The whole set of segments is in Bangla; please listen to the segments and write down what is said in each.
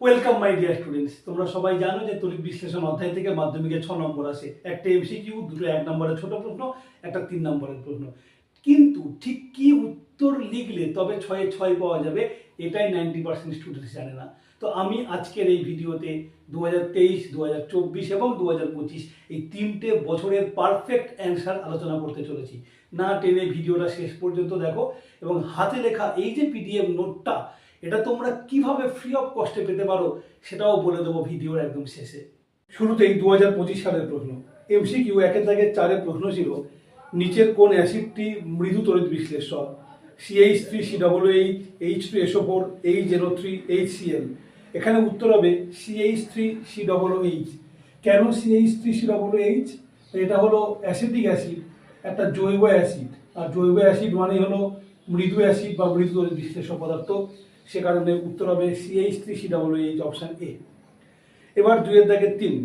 Welcome my dear students. তোমরা সবাই জানো যে তড়িৎ বিশ্লেষণ অধ্যায় থেকে মাধ্যমিকে 6 নম্বর আসে। একটা এমসিকিউ, দুটো 1 নম্বরের ছোট প্রশ্ন, একটা 3 নম্বরের প্রশ্ন। কিন্তু ঠিক কি উত্তর লিখলে তবে 6 6 পাওয়া যাবে, এটাই 90% স্টুডেন্টস জানে না। তো আমি আজকের এই ভিডিওতে 2023, 2024 এবং 2025 এই 3টে বছরের পারফেক্ট অ্যান্সার আলোচনা করতে চলেছি। না টেনে ভিডিওটা শেষ পর্যন্ত দেখো এবং হাতে লেখা এই যে পিডিএফ নোটটা, এটা তোমরা কিভাবে ফ্রি অফ কস্টে পেতে পারো সেটাও বলে দেবো ভিডিওর একদম শেষে। শুরুতেই 2025 সালের প্রশ্ন। এমসিকিউ 1-এর দাগের 4-এর প্রশ্ন ছিল, নিচের কোন অ্যাসিডটি মৃদু তড়িৎ বিশ্লেষ্য? CH3 COOH, H2SO4, HNO3, HCl। এখানে উত্তর হবে CH3 COOH। কেন CH3 COOH? এটা হলো অ্যাসিটিক অ্যাসিড, একটা জৈব অ্যাসিড, আর জৈব অ্যাসিড মানে হলো মৃদু অ্যাসিড বা মৃদু তড়িৎ বিশ্লেষ্য পদার্থ। সে কারণে উত্তর হবে CH3 COOH, অপশান এ। এবার 2-এর দাগের 3,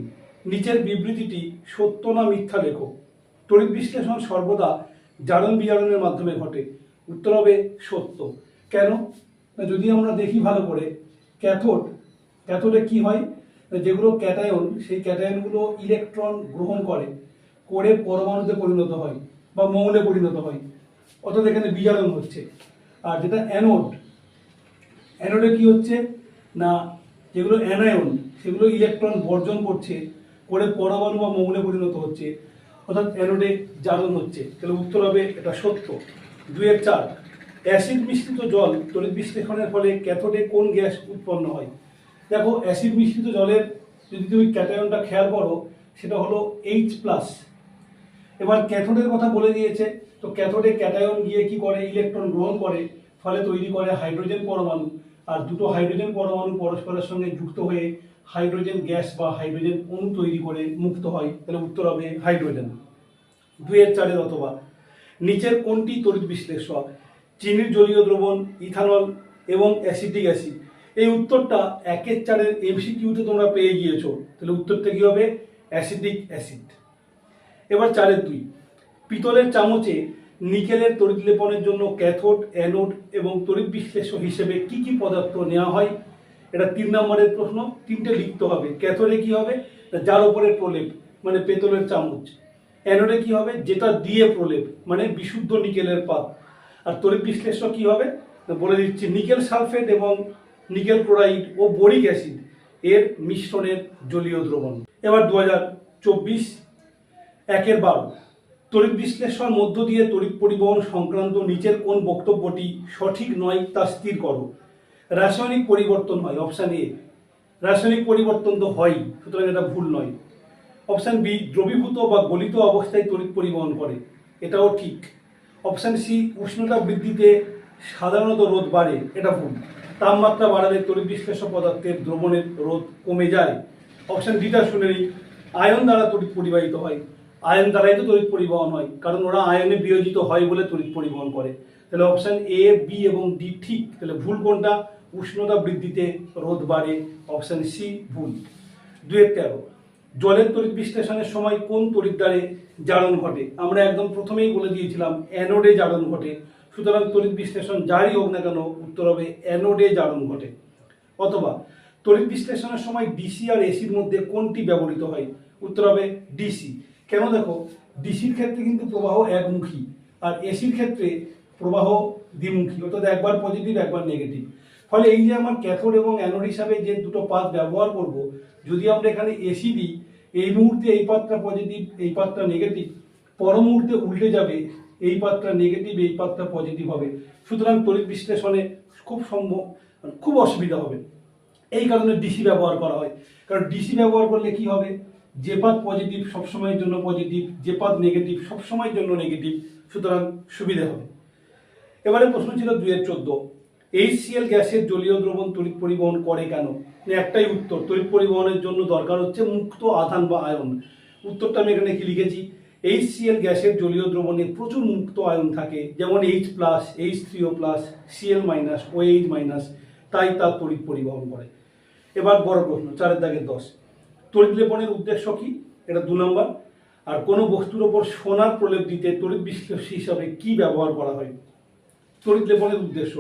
নিচের বিবৃতিটি সত্য না মিথ্যা লেখো। তড়িৎ বিশ্লেষণ সর্বদা জারণ বিজারণের মাধ্যমে ঘটে। উত্তর হবে সত্য। কেন? যদি আমরা দেখি ভালো করে, ক্যাথোডে কি হয়, যেগুলো ক্যাটায়ন, সেই ক্যাটায়নগুলো ইলেকট্রন গ্রহণ করে পরমাণুতে পরিণত হয় বা মৌলে পরিণত হয়, অর্থাৎ এখানে বিজারণ হচ্ছে। আর যেটা অ্যানোডে কি হচ্ছে না, যেগুলো অ্যানায়ন সেগুলো ইলেকট্রন বর্জন করছে, পরমাণু বা মৌলে পরিণত হচ্ছে, অর্থাৎ অ্যানোডে জারণ হচ্ছে। তাহলে উত্তর হবে এটা সত্য। 2-এর 4, অ্যাসিড মিশ্রিত জল তড়িৎ বিশ্লেষণের ফলে ক্যাথোডে কোন গ্যাস উৎপন্ন হয়? দেখো, অ্যাসিড মিশ্রিত জলের যদি তুমি ক্যাটায়নটা খেয়াল করো, সেটা হলো H+। এবার ক্যাথোডের কথা বলে দিয়েছে, তো ক্যাথোডে ক্যাটায়ন গিয়ে কি করে, ইলেকট্রন গ্রহণ করে, ফলে তৈরি করে হাইড্রোজেন পরমাণু। আর দুটো হাইড্রোজেন পরমাণু পরস্পরের সঙ্গে যুক্ত হয়ে হাইড্রোজেন গ্যাস বা হাইড্রোজেন অণু তৈরি করে মুক্ত হয়। তাহলে উত্তর হবে হাইড্রোজেন। 2-এর 4-এর অথবা, নিচের কোনটি তড়িৎ বিশ্লেষ্য? চিনির জলীয় দ্রবণ, ইথানল এবং অ্যাসিটিক অ্যাসিড। এই উত্তরটা 1-এর 4-এর এমসিকিউতে তোমরা পেয়ে গিয়েছো। তাহলে উত্তরটা কি হবে? Acetic acid. এবার 4-এর 2, পিতলের চামচে নিকেলের তড়িৎ লেপনের জন্য ক্যাথোড, অ্যানোড এবং তড়িৎ বিশ্লেষ্য হিসেবে কি কি পদার্থ নেওয়া হয়? এটা 3 নম্বরের প্রশ্ন, 3টে লিখতে হবে। ক্যাথোডে কি হবে? যার উপরে প্রলেপ, মানে পেতলের চামচ। অ্যানোডে কি হবে? যেটা দিয়ে প্রলেপ, মানে বিশুদ্ধ নিকেলের পাত। আর তড়িৎ বিশ্লেষ্য কি হবে? বলে দিচ্ছি, নিকেল সালফেট এবং নিকেল ক্লোরাইড ও বোরিক অ্যাসিড এর মিশ্রণের জলীয় দ্রবণ। এবার 2024 1-এর 12, তড়িৎ বিশ্লেষণ মধ্য দিয়ে তড়িৎ পরিবহন সংক্রান্ত নিচের কোন বক্তব্যটি সঠিক নয় তা স্থির করো? রাসায়নিক পরিবর্তন হয়, অপশান এ। রাসায়নিক পরিবর্তন তো হয়, সুতরাং এটা ভুল নয়। অপশান বি, দ্রবীভূত বা গলিত অবস্থায় তড়িৎ পরিবহন করে, এটাও ঠিক। অপশান সি, উষ্ণতা বৃদ্ধিতে সাধারণত রোধ বাড়ে, এটা ভুল। তাপমাত্রা বাড়ালে তড়িৎ বিশ্লেষ্য পদার্থের দ্রবণের রোধ কমে যায়। অপশান ডিটা শুনে নিই, আয়ন দ্বারা তড়িৎ পরিবাহিত হয়। আয়ন দ্বারাই তো তড়িৎ পরিবহন হয়, কারণ ওরা আয়নে বিয়োজিত হয় বলে তড়িৎ পরিবহন করে। তাহলে অপশান এ, বি এবং ডি ঠিক। তাহলে ভুল কোনটা? উষ্ণতা বৃদ্ধিতে রোধ বাড়ে, অপশান সি ভুল। 2-এর 13, জলের তড়িৎ বিশ্লেষণের সময় কোন তড়িৎ দ্বারে জারণ ঘটে? আমরা একদম প্রথমেই বলে দিয়েছিলাম অ্যানোডে জারণ ঘটে। সুতরাং তড়িৎ বিশ্লেষণ যারই হোক না কেন, উত্তর হবে অ্যানোডে জারণ ঘটে। অথবা, তড়িৎ বিশ্লেষণের সময় ডিসি আর এসির মধ্যে কোনটি ব্যবহৃত হয়? উত্তর হবে ডিসি। কেন? দেখো, ডিসির ক্ষেত্রে কিন্তু প্রবাহ একমুখী, আর এসির ক্ষেত্রে প্রবাহ দ্বিমুখী, অর্থাৎ একবার পজিটিভ একবার নেগেটিভ। ফলে এই যে আমার ক্যাথোড এবং অ্যানোড হিসাবে যে দুটো পাত ব্যবহার করব, যদি আমরা এখানে এসি দিই, এই মুহূর্তে এই পাতটা পজিটিভ, এই পাতটা নেগেটিভ, পর মুহূর্তে উল্টে যাবে, এই পাতটা নেগেটিভ, এই পাতটা পজিটিভ হবে। সুতরাং তড়িৎ বিশ্লেষণে খুব অসুবিধা হবে। এই কারণে ডিসি ব্যবহার করা হয়। কারণ ডিসি ব্যবহার করলে কি হবে, যে পাত পজিটিভ সবসময়ের জন্য পজিটিভ, যে পাত নেগেটিভ সবসময়ের জন্য নেগেটিভ, সুতরাং সুবিধা হবে। এবারে প্রশ্ন ছিল 2-এর 14, HCl গ্যাসের জলীয় দ্রবণ তড়িৎ পরিবহন করে কেন? একটাই উত্তর, তড়িৎ পরিবহনের জন্য দরকার হচ্ছে মুক্ত আধান বা আয়ন। উত্তরটা আমি এখানে কি লিখেছি, HCl গ্যাসের জলীয় দ্রবণে প্রচুর মুক্ত আয়ন থাকে, যেমন H+, H3O+, Cl-, OH-, তাই তার তড়িৎ পরিবহন করে। এবার বড় প্রশ্ন, 4-এর দাগের 10, তড়িৎ লেপনের উদ্দেশ্য কি? এটা 2 নম্বর। আর কোনো বস্তুর ওপর সোনার প্রলেপ দিতে তড়িৎ বিশ্লেষ্য হিসাবে কি ব্যবহার করা হয়? তড়িৎ লেপনের উদ্দেশ্য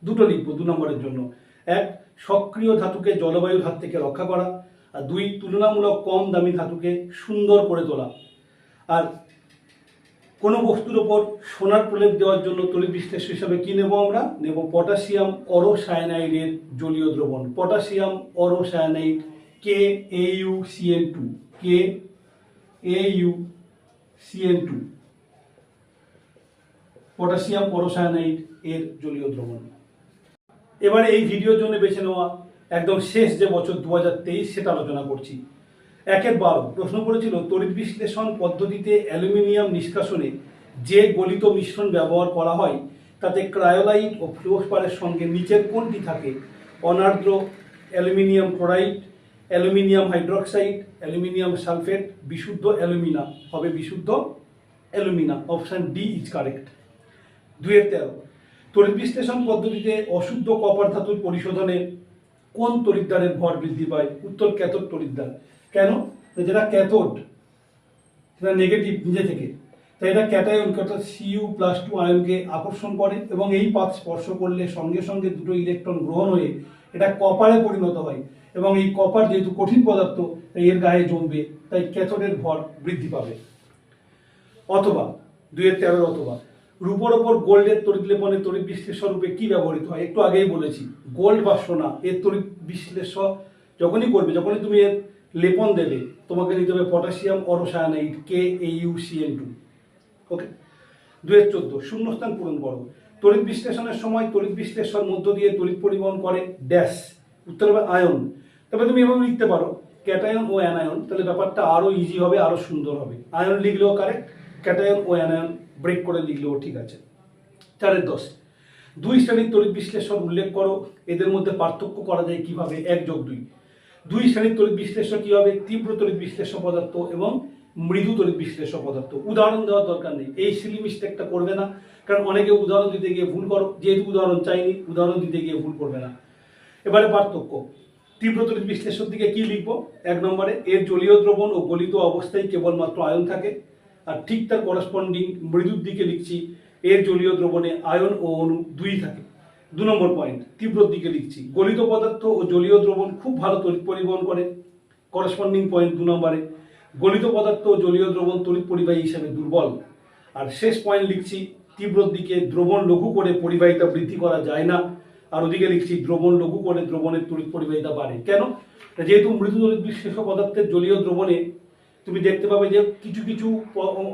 দুটো লিখবো 2 নম্বরের জন্য। 1, সক্রিয় ধাতুকে জলবায়ুর হাত থেকে রক্ষা করা, আর 2 তুলনামূলক কম দামি ধাতুকে সুন্দর করে তোলা। আর কোনো বস্তুর ওপর সোনার প্রলেপ দেওয়ার জন্য তড়িৎ বিশ্লেষ্য হিসাবে কি নেব? আমরা নেব পটাশিয়াম অরোসায়ানাইডের জলীয় দ্রবণ, পটাশিয়াম অরোসায়ানাইড KAuCN2, KAuCN2, পটাশিয়াম অরোসায়ানাইড এর জলীয় দ্রবণ। এবারে এই ভিডিওর জন্য বেছে নেওয়া একদম শেষ যে বছর 2023 সেটা আলোচনা করছি। 1-12 প্রশ্ন করেছিল তড়িৎ বিশ্লেষণ পদ্ধতিতে অ্যালুমিনিয়াম নিষ্কাশনে যে গলিত মিশ্রণ ব্যবহার করা হয় তাতে ক্রায়োলাইট ও ফ্লুওস্পারের সঙ্গে নিচের কোনটি থাকে? অনার্দ্র aluminium chloride, aluminium hydroxide, aluminium sulphate, বিশুদ্ধ অ্যালুমিনা। হবে বিশুদ্ধ alumina, option D is correct. 2-13 তড়িৎ বিশ্লেষণ পদ্ধতিতে অশুদ্ধ কপার ধাতুর পরিশোধনে কোন তড়িৎদ্বারের ভর বৃদ্ধি পায়? উত্তর ক্যাথোড তড়িৎদ্বার। কেন? যেটা ক্যাথোড সেটা নেগেটিভ নিজে থেকে, তাই এটা ক্যাটায়ন অর্থাৎ Cu+2 আয়নকে আকর্ষণ করে এবং এই পাত স্পর্শ করলে সঙ্গে সঙ্গে দুটো ইলেকট্রন গ্রহণ হয়ে এটা কপারে পরিণত হয় এবং এই কপার যেহেতু কঠিন পদার্থ তাই এর গায়ে জমবে, তাই ক্যাথোডের ভর বৃদ্ধি পাবে। অথবা 2-13 অথবা রূপোর ওপর গোল্ডের তড়িৎ লেপনে তড়িৎ বিশ্লেষ্য রূপে কি ব্যবহৃত হয়? একটু আগেই বলেছি, গোল্ড বা সোনা এর তড়িৎ বিশ্লেষ্য যখনই করবে, যখনই তুমি এর লেপন দেবে, তোমাকে নিতে হবে পটাশিয়াম অরোসায়ানাইড KAuCN2। ওকে। 2-14 শূন্যস্থান পূরণ করো। তড়িৎ বিশ্লেষণের সময় তড়িৎ বিশ্লেষ্যর মধ্য দিয়ে তড়িৎ পরিবহন করে ড্যাশ। উত্তর হবে আয়ন। তবে তুমি এভাবে লিখতে পারো ক্যাটায়ন ও অ্যানায়ন, তাহলে ব্যাপারটা আরো ইজি হবে, আরো সুন্দর হবে। আয়ন লিখলেও কারেক্ট, ক্যাটায়ন ও অ্যানায়ন ব্রেক করে লিখলেও ঠিক আছে। 4-10 2 শ্রেণীর তড়িৎ বিশ্লেষণ উল্লেখ করো, এদের মধ্যে পার্থক্য করা যায় কিভাবে? 1+2 2 শ্রেণীর তড়িৎ বিশ্লেষ্য কি হবে? তীব্র তড়িৎ বিশ্লেষ্য পদার্থ এবং মৃদু তড়িৎ বিশ্লেষ্য পদার্থ। উদাহরণ দেওয়ার দরকার নেই, এই সিলি মিস্টেকটা করবে না, কারণ অনেকে উদাহরণ দিতে গিয়ে ভুল করো। যেহেতু উদাহরণ চাইনি, উদাহরণ দিতে গিয়ে ভুল করবে না। এবারে পার্থক্য, তীব্র তড়িৎ বিশ্লেষ্যের দিকে কি লিখবো? 1 নম্বরে এর জলীয় দ্রবণ ও গলিত অবস্থায় কেবলমাত্র আয়ন থাকে, আর ঠিক তার করসপন্ডিং মৃদুর দিকে লিখছি এর জলীয় দ্রবণে আয়ন ও অণু 2 থাকে। 2 নম্বর পয়েন্ট, তীব্রর দিকে লিখছি গলিত পদার্থ ও জলীয় দ্রবণ খুব ভালো তড়িৎ পরিবহন করে, করসপন্ডিং পয়েন্ট 2 নম্বরে গলিত পদার্থ ও জলীয় দ্রবণ তড়িৎ পরিবাহী হিসেবে দুর্বল। আর শেষ পয়েন্ট লিখছি তীব্রর দিকে দ্রবণ লঘু করে পরিবাহিতা বৃদ্ধি করা যায় না, আর ওদিকে লিখছি দ্রবণ লঘু করে দ্রবণের তড়িৎ পরিবাহিতা বাড়ে। কেন? যেহেতু মৃদু তড়িৎ বিশ্লেষ্য পদার্থের জলীয় দ্রবণে তুমি দেখতে পাবে যে কিছু কিছু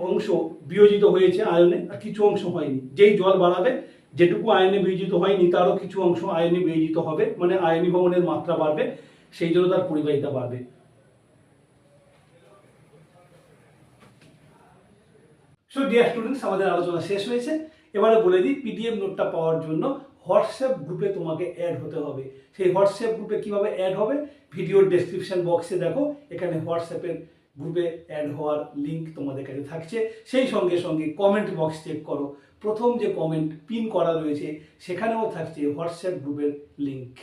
অংশ বিয়োজিত হয়েছে আয়নে, আর কিছু অংশ হয়নি। যেই জল বাড়াবে, যেটুকু আয়নে বিয়োজিত হয়নি তারও কিছু অংশ আয়নে বিয়োজিত হবে, মানে আয়নীভবনের মাত্রা বাড়বে, সেই জন্য তার পরিবাহিতা বাড়বে। সো ডিয়ার স্টুডেন্টস, আমাদের আলোচনা শেষ হয়েছে। এবারে বলে দিই, পিডিএফ নোটটা পাওয়ার জন্য হোয়াটসঅ্যাপ গ্রুপে তোমাকে অ্যাড হতে হবে। সেই হোয়াটসঅ্যাপ গ্রুপে কিভাবে অ্যাড হবে? ভিডিওর ডেসক্রিপশন বক্সে দেখো, এখানে হোয়াটসঅ্যাপের গ্রুপে অ্যাড হওয়ার লিঙ্ক তোমাদের কাছে থাকছে। সেই সঙ্গে সঙ্গে কমেন্ট বক্স চেক করো, প্রথম যে কমেন্ট পিন করা রয়েছে সেখানেও থাকছে হোয়াটসঅ্যাপ গ্রুপের লিঙ্ক।